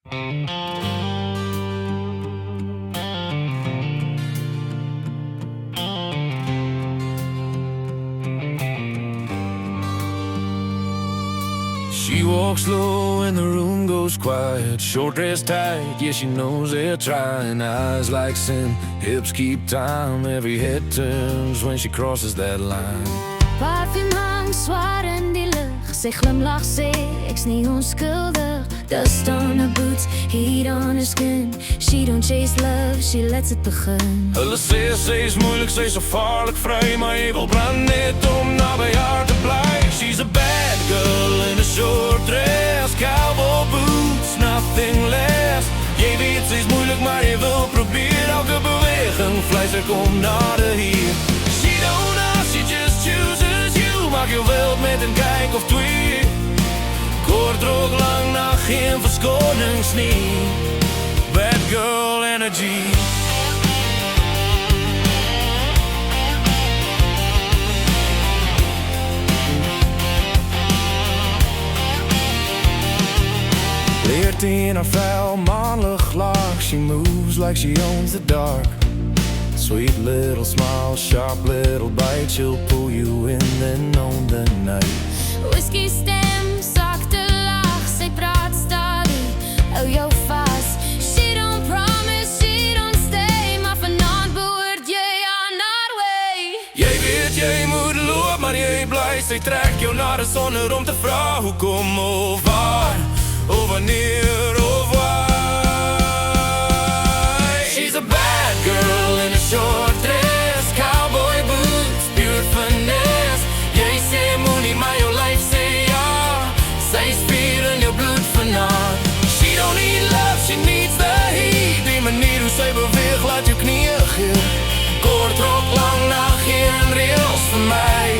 She walks slow and the room goes quiet. Short dress tight, yeah, she knows they're trying. Eyes like sin, hips keep time. Every head turns when she crosses that line. Parfum hangt zwaar in die lucht. Sy glimlach sê ek's nie onskuldig. Dust on her boots, heat on her skin. She don't chase love, she lets it begin. Hulle sê sy's moeilik, sy's so vaarlik vry. Maar jy wil brand net om naby haar te bly. She's a bad girl in a short dress, cowboy boots, nothing less. Jy weet sy's moeilik, maar jy wil probeer. Elke beweging fluister kom nader hier. She don't ask, she just chooses you. Maak jou wild met een kijk of twee. Kort ook lang na geen verskonings nie. Bad girl energy. Leert in haar vuil manlig lach. She moves like she owns the dark. Sweet little smile, sharp little bite. She'll pull you in then on the night. Whisky stem, sagte lach. Sy praat stadig, hou jou vas. She don't promise, she don't stay. Maar vanaand behoort jy aan haar way. Jy weet jy moet loop, maar jy bly. Sy trek jou na die sonder om te vra hoekom of waar. Of wanneer of why. She's a bad girl in a short dress, cowboy boots, pure finesse. Jy sê moenie, maar jou lyf sê ja. Sy spier in jou bloed vanaand. She don't need love, she needs the heat. Die manier hoe sy beweeg laat jou knieën geel. Kort rok lang na geen reels vir my.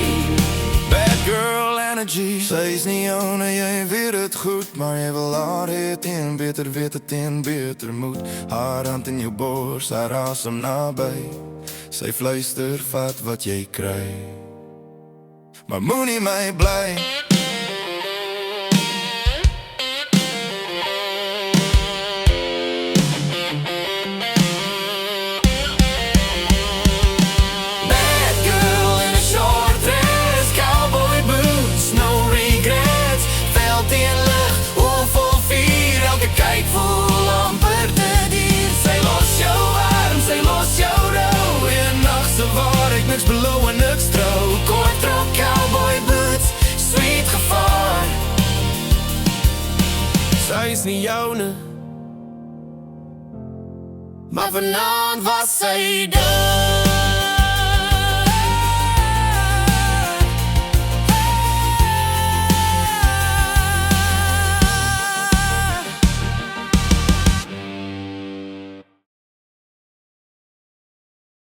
Bad girl energy. Sy is nie joune, jy weet het goed. Maar jy wil haar het en beter weet het en beter moet. Haar hand in jou bors, haar asem nabij. Sy fluister, vat wat jy kry. Maar moenie my bly. Below en niks trouw. Kort rok, cowboy boots, sweet gevaar. Sy is nie joune, maar vanavond was sy dood.